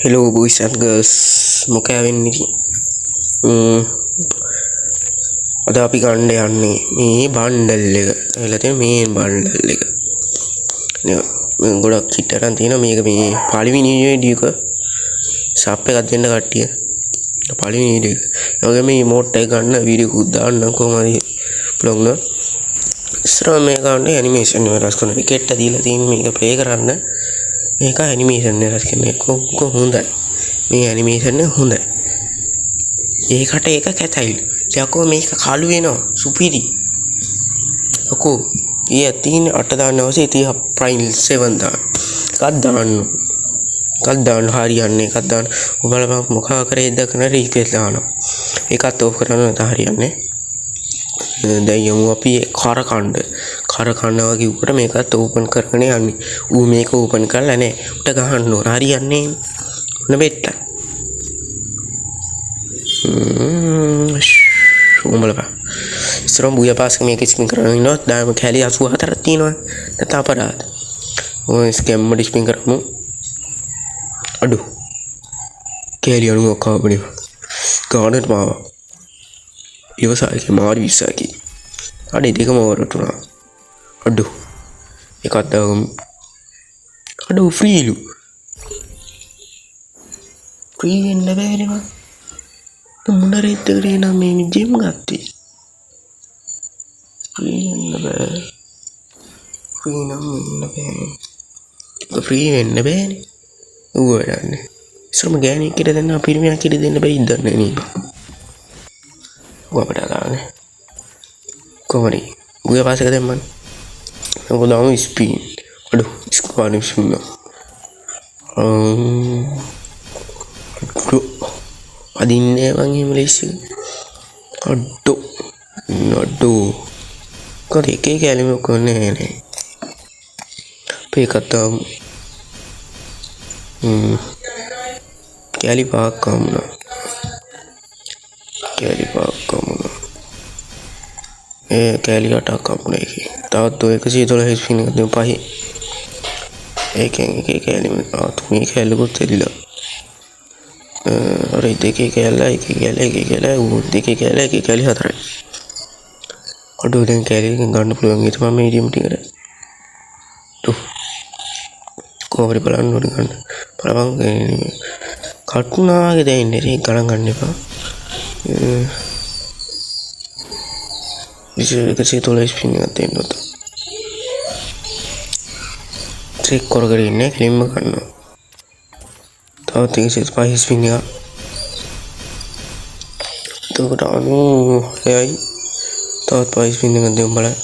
Hello boys and girls, මොකෑ වෙන්නේ ඉතින්? අද අපි ගන්න යන්නේ මේ බණ්ඩල් එක. එලා තියෙන මේ බණ්ඩල් එක. නේ ගොඩක් චිට්ටරන් තියෙනවා මේක මේ පළවෙනි වීඩියෝ එක සබ් එකක් දෙන්න කට්ටිය. පළවෙනි වීඩියෝ එක. ඒ වගේම මේ ඉමෝට් එක ගන්න වීඩියෝ එකක් දාන්න කොහොම හරි බ්ලොග් න. ඉස්සරහ මේ ගන්න ඇනිමේෂන් වෙනස් කරන විකට් දීලා තියෙන මේක ප්ලේ කරන්න. මේක ඇනිමේෂන් වෙනස් කරන එක හොඳයි. මේ ඇනිමේෂන් එක හොඳයි. ඒකට ඒක කැතයිලු. යකෝ මේක කළු වෙනවා සුපිරි. යකෝ ඊය තියෙන 8 දාන්න අවශ්‍ය 30 ප්‍රයිම් 7 දාන්න. එකක් දාන්න හරියන්නේ එකක් දාන්න. ඔයාලා මොකක් කරේද කරන රික්වෙස්ට් දානවා. ඒකත් ඕෆ් කරන්න නැත හරියන්නේ. දැන් යමු අපි කරකණ්ඩ කිව්වට මේකත් ඕපන් කරගෙන යන්නේ. ඌ මේක ඕපන් කරලා නැහැ. උට ගහන්න ඕන. හරියන්නේ මොන බෙට්ට. උඹලා ඉස්සරම් බුයා පාස් මේක ස්පින් කරගෙන ඉන්නවා. දාම කැලි 84ක් තියෙනවා. නැත්නම් අපරාධ. ඔය ස්කැම් මඩ ස්පින් කරමු. අඩු. කැලි 90ක් ආවනේ. ගානට මාවා. ඉවසායක මාරි විසාකි. අඩේ දෙකම වරටුනා. අඩු. එකක් දාගමු. අඩු ෆ්‍රීලු. ෆ්‍රී වෙන්න බෑනේ මම. මොන රේට් එකකට නම් මේ ජිම් ගත්තේ. ෆ්‍රී වෙන්න බෑ. ෆ්‍රී නම් වෙන්න බෑ. ෆ්‍රී වෙන්න බෑනේ. ඌ වැඩන්නේ. ඉස්සරම ගෑණි කිර දෙන්න පිරිමියා කිර දෙන්න බෑ ඉදන්නේ නේ. gue pada lah nih komedi gue pas ke teman aku tahu spin aduh paling semua aduh adinnya wangi Malaysia aduh kau kayak kalimat kau nih kata kali pakam lah කැලි පාක්කම කැලි 8ක් අපුණ එකේ තවත් ඔය 112 ස්පින් එකක් දෙමු පහේ ඒකෙන් එකේ කැලි මේ කැලලකුත් එලිලා අර දෙකේ කැලලා ඌ දෙකේ කැලලා 4යි අඩෝ දැන් කැලි එකෙන් ගන්න පුළුවන් ඊට මම මීඩියම් ටිකට තු කොහොමද බලන්න ඕනේ ගන්න බලපන් කටුනාගේ දැන් ඉන්නේ ඒක ගණන් ගන්න එපා bisa tulis spin ngatain tuh trik korgari ini kirim makan tahu tinggi sih spicy spin ya tuh kita anu ya tahu spicy spin ngatain malah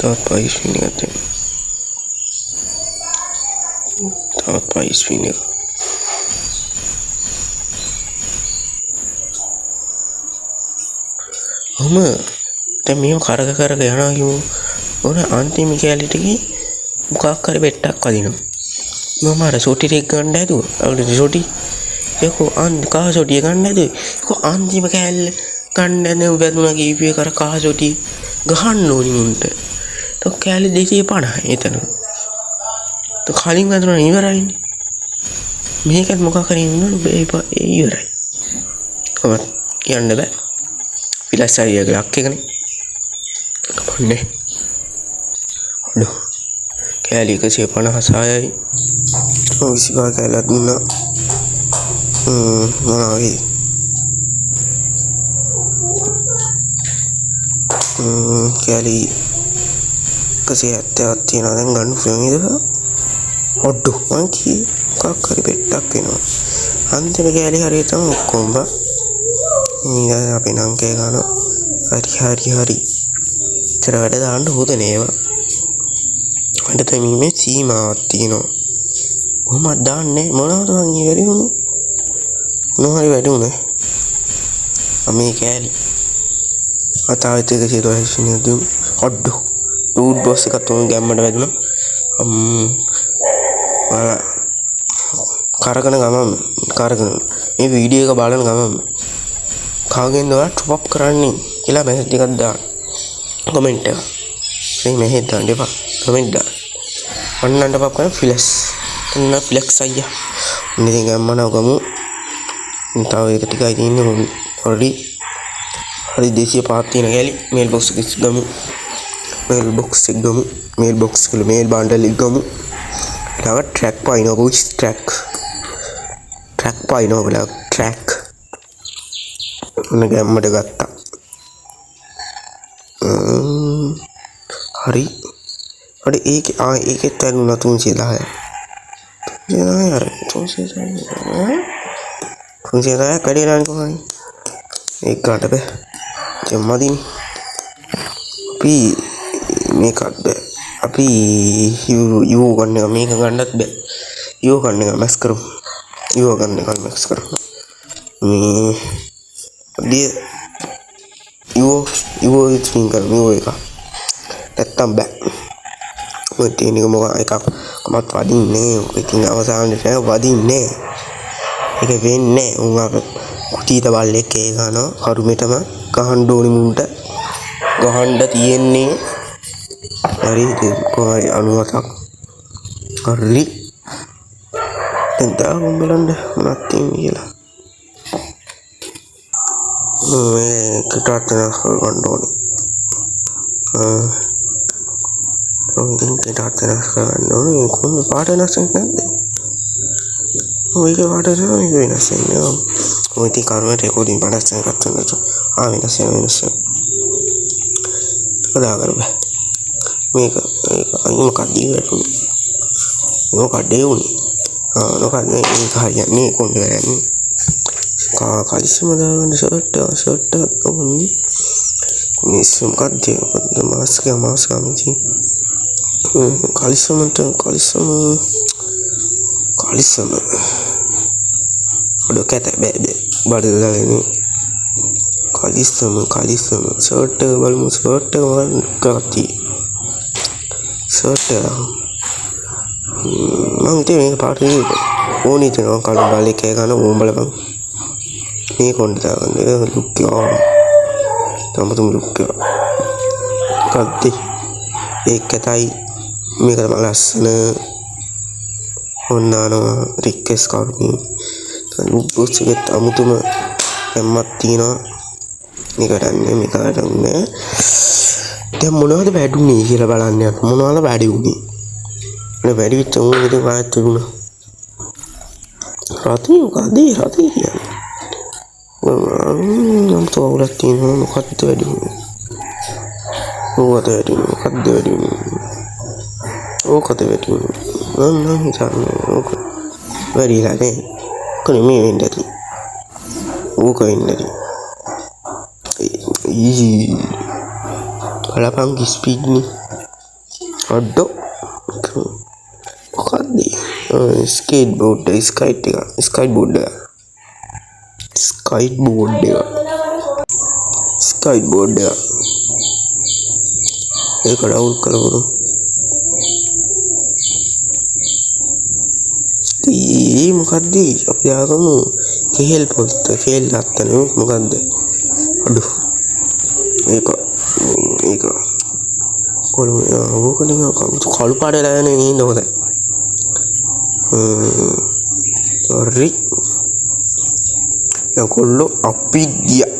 tahu spicy spin ngatain tahu spicy spin ya ඔම දැන් මේව කරක යනවා කියමු. ඕන අන්තිම කැලිට ගිහින් මොකක් කර බෙට්ටක් වදිනවා. මම අර සොටි ටික ගන්න හැදුවා. අවුරුදු සොටි. ඒකෝ කහ සොටිය ගන්න හැදුවේ. ඒකෝ අන්තිම කැල්ල ගන්න නැව බැදුණා කීපේ කර කහ සොටි ගහන්න ඕනි මුන්ට. તો කැලි 250 එතන. તો කලින් වැදුණා ඉවරයිනේ. මේකත් මොකක් කරේ ඉන්නවලු ඒ ඉවරයි. කොහොමද කියන්න බෑ. Pilas saya gelak kan nih kemana aduh kali ke siapa nah saya oh isi pakai alat guna mana lagi kali kesehatan tina dengan film itu aduh mangki kakak betak kena anjir kali hari itu komba ini apa nangke kan hari cara ada දාන්න හොද නේවා අද තමයි මේ සීමාවක් තියෙනවා කොහොමද දාන්නේ මොනවද මං ඉවරි වුනේ මොනවද වැඩි උනේ මේ කෑලි අතාවිත එක සිතුවේෂන් එක දුම් අඩු ඩූඩ් බොස් එකත් උන් ගැම්මට වැදුනා කරගෙන මේ වීඩියෝ එක බලන ගමන් කාගෙන්ද ඔයා ටොප් අප් කරන්නේ කියලා මෙහෙත් ටිකක් දාන්න කමෙන්ට් එක මේ මෙහෙත් දාන්න එපා කමෙන්ට් දාන්න අන්නන්න පප් කරන ෆිලස් ඔන්න ෆ්ලෙක්ස් අයියා. ඔන්න ඉතින් ගම්මනව ගමු. තව එක ටිකයි තියෙන්නේ. හරි 205 තියෙන කැලි මේල් බොක්ස් එක ගමු. මේල් බොක්ස් එක ගමු. මේල් බොක්ස් එක මේල් බන්ඩල් එක ගමු. ඊළඟ ට්‍රැක් පායිනවා පුච් ට්‍රැක් පායිනවා බලා ට්‍රැක්. ඔන්න ගම්මට ගත්තා. හරි ඒකෙත් ඇරුණා 310. යාර 310 කඩේලානේ කොහොමද? ඒක ගන්න බෑ. ජම්මදිනේ. අපි මේකත් බෑ. අපි යෝ ගන්න එක මේක ගන්නත් බෑ. යෝ ගන්න එක මැක්ස් කරමු. යෝ ගන්න එක මැක්ස් කරමු. මේ dia යෝ ඉතින් කරමු යෝ එක. නැත්තම් බෑ. මොකද ඉතින් මොකක් එකක් කොහොමත් වදින්නේ. ඔක ඉතින් අවසානයේ නෑ වදින්නේ. ඒක වෙන්නේ උන් අප කුටීත බල්ලෙක් ඒ ගන්නවා කරුමෙටම ගහන්න ඕනි මුන්ට ගහන්න තියෙන්නේ. හරි කොහරි 97ක් හරි දැන් දාගමු බලන්න මොනවද තියෙන්නේ කියලා. මේ කටට ගන්න ඕනි. ඉතින් කටට ගන්න ඕනි. කොහොමද පාට වෙනස් නැද්ද? ඔයක පාට වෙනස් වෙන්නේ. ඔය ඉතින් කරුමේ රෙකෝඩින් පඩස් ගන්න වෙනස් වෙනවා. කතා කරමු. මේක මොකක්ද ඉවරුනේ? මොකක්ද උනේ? මොකක්ද මේක හරියන්නේ කොහොමද කරන්නේ? කලිසම දාගන්න ෂර්ට් එකක් ඕනේ. මිස් මොකක්ද මාස්ක් මිචි. කලිසම ඔඩ කැට බෑ බඩ දාගෙන කලිසම ෂර්ට් එක බලමු. ෂර්ට් එක වань කරති ෂර්ට් එක මම හිතේ මේක පාට ඕනේ තියෙනවා. කළු බල්ලෙක් කෑ ගන්න ඕම් බලපන්. මේ කොණ්ඩ දාගන්න ඒක ලුක් එක තමතුම ලුක් එක කද්දි ඒකටයි මේක තමයි ලස්සන. ඔන්නානවා රික්වෙස්ට් කරමු. ලුක් බොක්ස් එකත් අමුතුම එම්මක් තියෙනවා. මේකට නෑ. දැන් මොනවද වැඩුනේ කියලා බලන්න යන්න. මොනවද වැඩි උනේ? නේ වැඩි විතර උනේ ඉතින් කායත් තිබුණා. රතේ මොකද රතේ කියන්නේ? නම් තෝරලා තියෙනවා මොකක්ද වැඩි උනේ? මොකද වැඩි උනේ? නම් හිතන්නේ ඕක වැඩිලා නේ. කොහේ මේ වෙන්නේ නැති. ඕක වෙන්නේ නැති. බලපං ස්පීඩ් නේ අඩෝ මොකක්ද ස්කේට් බෝඩ් ඒක ඩවුන් කරමු. මොකක්ද අපි ආගමු කේල් පොත් කේල් අත්තන මොකක්ද අඩෝ ඒක කළු පාටලා යන නේද හොඳයි. හරි කොල්ලෝ අපි ගියා.